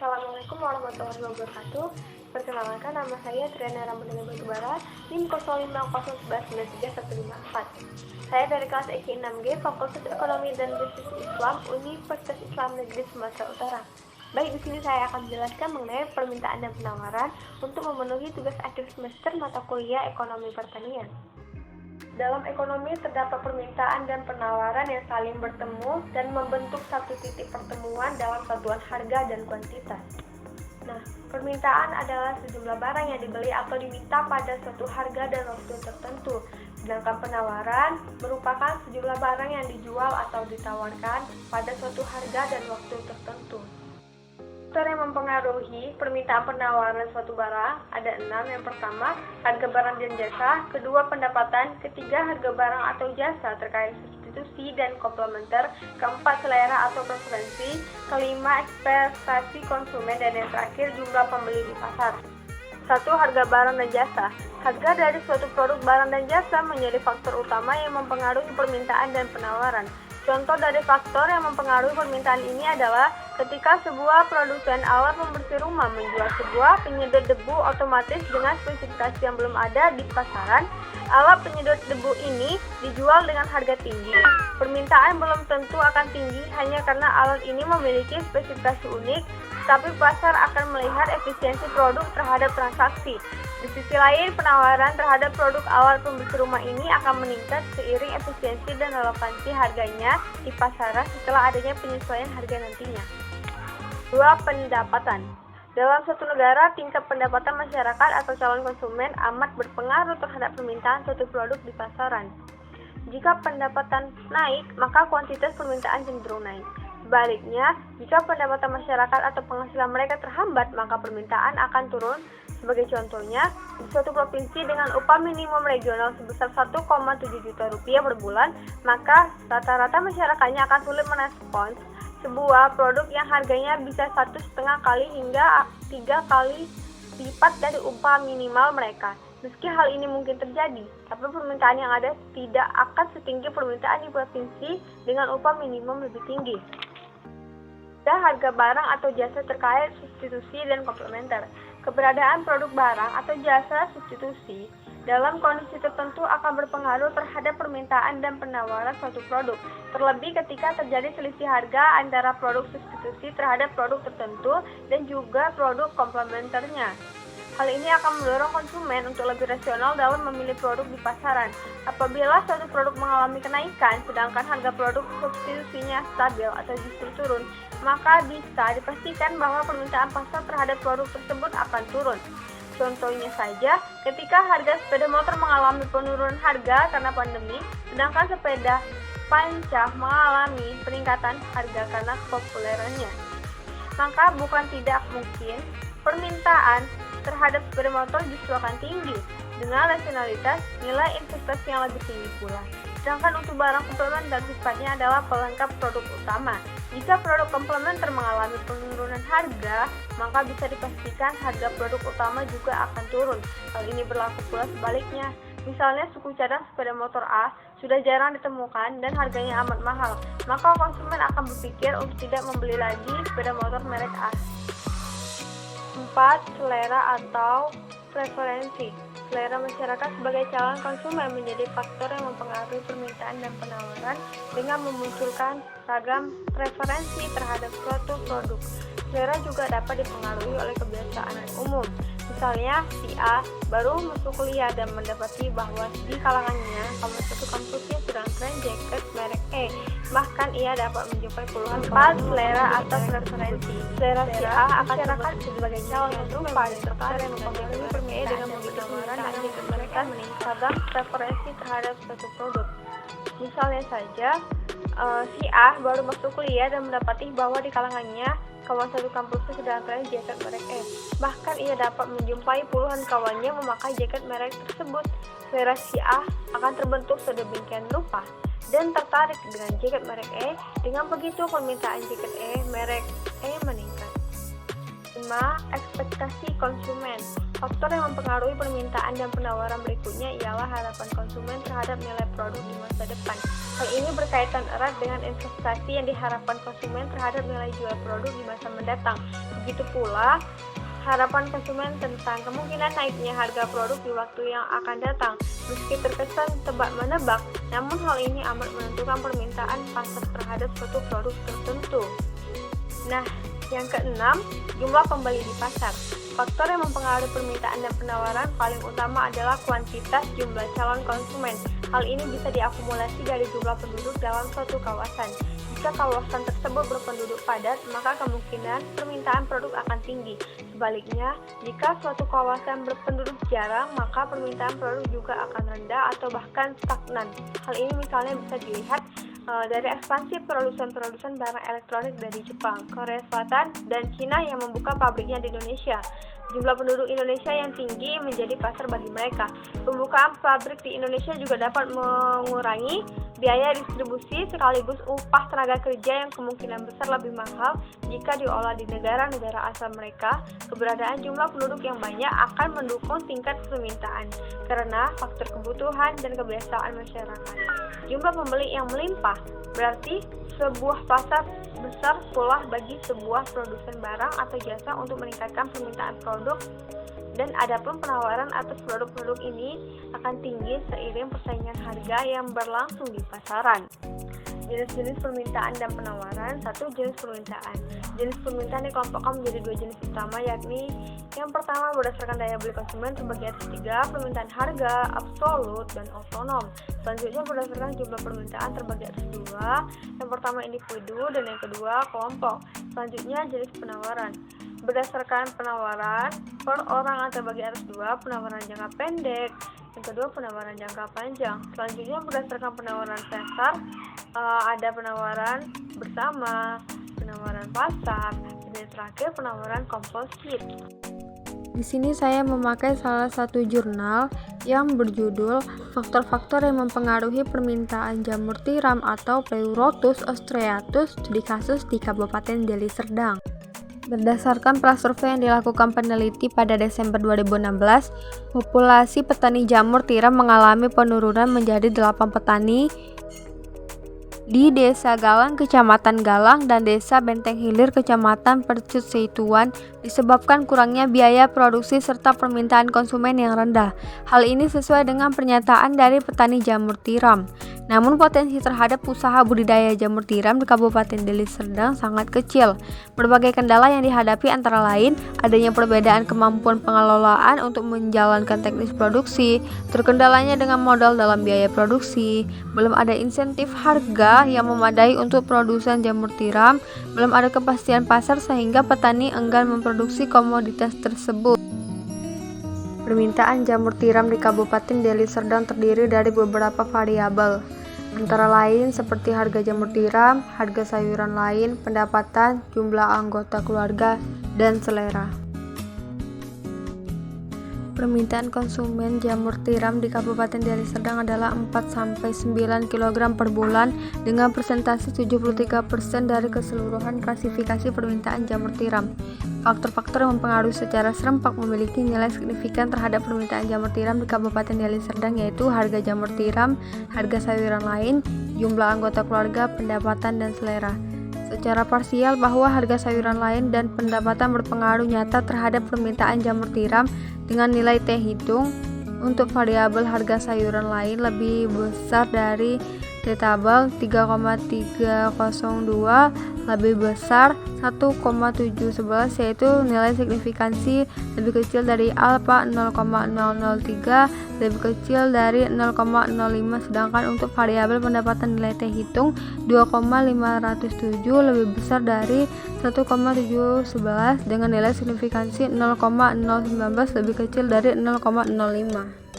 Assalamualaikum warahmatullahi wabarakatuh. Perkenalkan, nama saya Triana Ramadhani Batubara, NIM 0501193154. Saya dari kelas EK 6G, Fakultas Ekonomi dan Bisnis Islam, Universitas Islam Negeri Sumatera Utara. Baik, di sini saya akan menjelaskan mengenai permintaan dan penawaran untuk memenuhi tugas akhir semester mata kuliah Ekonomi Pertanian. Dalam ekonomi terdapat permintaan dan penawaran yang saling bertemu dan membentuk satu titik pertemuan dalam satuan harga dan kuantitas. Nah, permintaan adalah sejumlah barang yang dibeli atau diminta pada suatu harga dan waktu tertentu. Sedangkan penawaran merupakan sejumlah barang yang dijual atau ditawarkan pada suatu harga dan waktu tertentu. Faktor yang mempengaruhi permintaan penawaran suatu barang ada 6. Yang pertama, harga barang dan jasa. Kedua, pendapatan. Ketiga, harga barang atau jasa terkait substitusi dan komplementer. Keempat, selera atau preferensi. Kelima, ekspektasi konsumen. Dan yang terakhir, jumlah pembeli di pasar. 1. Harga barang dan jasa. Harga dari suatu produk barang dan jasa menjadi faktor utama yang mempengaruhi permintaan dan penawaran. Contoh dari faktor yang mempengaruhi permintaan ini adalah ketika sebuah produsen alat pembersih rumah menjual sebuah penyedot debu otomatis dengan spesifikasi yang belum ada di pasaran, alat penyedot debu ini dijual dengan harga tinggi. Permintaan belum tentu akan tinggi hanya karena alat ini memiliki spesifikasi unik, tapi pasar akan melihat efisiensi produk terhadap transaksi. Di sisi lain, penawaran terhadap produk alat pembersih rumah ini akan meningkat seiring efisiensi dan relevansi harganya di pasaran setelah adanya penyesuaian harga nantinya. 2. Pendapatan. Dalam suatu negara, tingkat pendapatan masyarakat atau calon konsumen amat berpengaruh terhadap permintaan suatu produk di pasaran. Jika pendapatan naik, maka kuantitas permintaan cenderung naik. Sebaliknya, jika pendapatan masyarakat atau penghasilan mereka terhambat, maka permintaan akan turun. Sebagai contohnya, di suatu provinsi dengan upah minimum regional sebesar 1,7 juta rupiah per bulan, maka rata-rata masyarakatnya akan sulit merespons sebuah produk yang harganya bisa 1,5 kali hingga 3 kali lipat dari upah minimal mereka. Meski hal ini mungkin terjadi, tapi permintaan yang ada tidak akan setinggi permintaan di provinsi dengan upah minimum lebih tinggi. Harga barang atau jasa terkait substitusi dan komplementer. Keberadaan produk barang atau jasa substitusi dalam kondisi tertentu akan berpengaruh terhadap permintaan dan penawaran suatu produk, terlebih ketika terjadi selisih harga antara produk substitusi terhadap produk tertentu dan juga produk komplementernya. Hal ini akan mendorong konsumen untuk lebih rasional dalam memilih produk di pasaran. Apabila suatu produk mengalami kenaikan, sedangkan harga produk substitusinya stabil atau justru turun, maka bisa dipastikan bahwa permintaan pasar terhadap produk tersebut akan turun. Contohnya saja, ketika harga sepeda motor mengalami penurunan harga karena pandemi, sedangkan sepeda panca mengalami peningkatan harga karena kepopulerannya. Maka bukan tidak mungkin permintaan terhadap sepeda motor justru akan tinggi, dengan rasionalitas nilai investasi yang lebih tinggi pula. Sedangkan untuk barang komplementer sifatnya adalah pelengkap produk utama. Jika produk komplementer mengalami penurunan harga, maka bisa dipastikan harga produk utama juga akan turun. Hal ini berlaku pula sebaliknya. Misalnya suku cadang sepeda motor A sudah jarang ditemukan dan harganya amat mahal, maka konsumen akan berpikir untuk tidak membeli lagi sepeda motor merek A. 4. Selera atau preferensi. Selera masyarakat sebagai calon konsumen menjadi faktor yang mempengaruhi permintaan dan penawaran dengan memunculkan ragam preferensi terhadap suatu produk. Selera juga dapat dipengaruhi oleh kebiasaan umum. Misalnya, si A baru masuk kuliah dan mendapati bahwa di kalangannya satu kampusnya sedang tren jaket merek E. Bahkan ia dapat menjumpai puluhan. 4. Selera atau preferensi. Selera si A akan masyarakat sebagai calon konsumen paling tertarik yang mempengaruhi permintaan dengan memiliki penawaran dan jaket mereka meningkatkan preferensi terhadap suatu produk. Misalnya saja, si A baru masuk kuliah dan mendapati bahwa di kalangannya kawan satu kampusnya sedang tren jaket merek E. Bahkan ia dapat menjumpai puluhan kawannya memakai jaket merek tersebut. Selera si A akan terbentuk sedemikian rupa dan tertarik dengan jaket merek E. Dengan begitu permintaan jaket merek E meningkat. 5. Ekspektasi konsumen. Faktor yang mempengaruhi permintaan dan penawaran berikutnya ialah harapan konsumen terhadap nilai produk di masa depan. Hal ini berkaitan erat dengan investasi yang diharapkan konsumen terhadap nilai jual produk di masa mendatang. Begitu pula harapan konsumen tentang kemungkinan naiknya harga produk di waktu yang akan datang. Meski terkesan tebak-menebak, namun hal ini amat menentukan permintaan pasar terhadap suatu produk tertentu. Nah, yang keenam, jumlah pembeli di pasar. Faktor yang mempengaruhi permintaan dan penawaran paling utama adalah kuantitas jumlah calon konsumen. Hal ini bisa diakumulasi dari jumlah penduduk dalam suatu kawasan. Jika kawasan tersebut berpenduduk padat, maka kemungkinan permintaan produk akan tinggi. Sebaliknya, jika suatu kawasan berpenduduk jarang, maka permintaan produk juga akan rendah atau bahkan stagnan. Hal ini misalnya bisa dilihat dari ekspansi produsen barang elektronik dari Jepang, Korea Selatan, dan Cina yang membuka pabriknya di Indonesia. Jumlah penduduk Indonesia yang tinggi menjadi pasar bagi mereka. Pembukaan pabrik di Indonesia juga dapat mengurangi biaya distribusi sekaligus upah tenaga kerja yang kemungkinan besar lebih mahal jika diolah di negara-negara asal mereka. Keberadaan jumlah penduduk yang banyak akan mendukung tingkat permintaan karena faktor kebutuhan dan kebiasaan masyarakat. Jumlah pembeli yang melimpah berarti sebuah pasar besar pula bagi sebuah produsen barang atau jasa untuk meningkatkan permintaan produk, dan adapun penawaran atas produk-produk ini akan tinggi seiring persaingan harga yang berlangsung di pasaran. Jenis-jenis permintaan dan penawaran. 1. Jenis permintaan. Jenis permintaan dikelompokkan menjadi 2 jenis utama, yakni yang pertama berdasarkan daya beli konsumen terbagi atas 3, permintaan harga, absolut, dan otonom. Selanjutnya berdasarkan jumlah permintaan terbagi atas 2, yang pertama individu dan yang kedua kelompok. Selanjutnya jenis penawaran. Berdasarkan penawaran per orang terbagi atas 2, penawaran jangka pendek, yang kedua penawaran jangka panjang. Selanjutnya berdasarkan penawaran pasar, ada penawaran bersama, penawaran pasar, dan yang terakhir penawaran komposit. Di sini saya memakai salah satu jurnal yang berjudul Faktor-faktor yang mempengaruhi permintaan jamur tiram atau Pleurotus ostreatus studi kasus di Kabupaten Deli Serdang. Berdasarkan prasurvei yang dilakukan peneliti pada Desember 2016, populasi petani jamur tiram mengalami penurunan menjadi 8 petani di Desa Galang, Kecamatan Galang, dan Desa Benteng Hilir, Kecamatan Percut Seituan, disebabkan kurangnya biaya produksi serta permintaan konsumen yang rendah. Hal ini sesuai dengan pernyataan dari petani jamur tiram. Namun potensi terhadap usaha budidaya jamur tiram di Kabupaten Deli Serdang sangat kecil. Berbagai kendala yang dihadapi antara lain adanya perbedaan kemampuan pengelolaan untuk menjalankan teknis produksi, terkendalanya dengan modal dalam biaya produksi, belum ada insentif harga yang memadai untuk produsen jamur tiram, belum ada kepastian pasar sehingga petani enggan memproduksi komoditas tersebut. Permintaan jamur tiram di Kabupaten Deli Serdang terdiri dari beberapa variabel, antara lain seperti harga jamur tiram, harga sayuran lain, pendapatan, jumlah anggota keluarga, dan selera. Permintaan konsumen jamur tiram di Kabupaten Deli Serdang adalah 4-9 kg per bulan dengan persentase 73% dari keseluruhan klasifikasi permintaan jamur tiram. Faktor-faktor yang mempengaruhi secara serempak memiliki nilai signifikan terhadap permintaan jamur tiram di Kabupaten Deli Serdang, yaitu harga jamur tiram, harga sayuran lain, jumlah anggota keluarga, pendapatan, dan selera. Secara parsial bahwa harga sayuran lain dan pendapatan berpengaruh nyata terhadap permintaan jamur tiram dengan nilai T hitung. Untuk variabel harga sayuran lain lebih besar dari T tabel 3,302 lebih besar 1,711, yaitu nilai signifikansi lebih kecil dari alfa 0,003 lebih kecil dari 0,05, sedangkan untuk variabel pendapatan nilai T hitung 2,507 lebih besar dari 1,711 dengan nilai signifikansi 0,019 lebih kecil dari 0,05.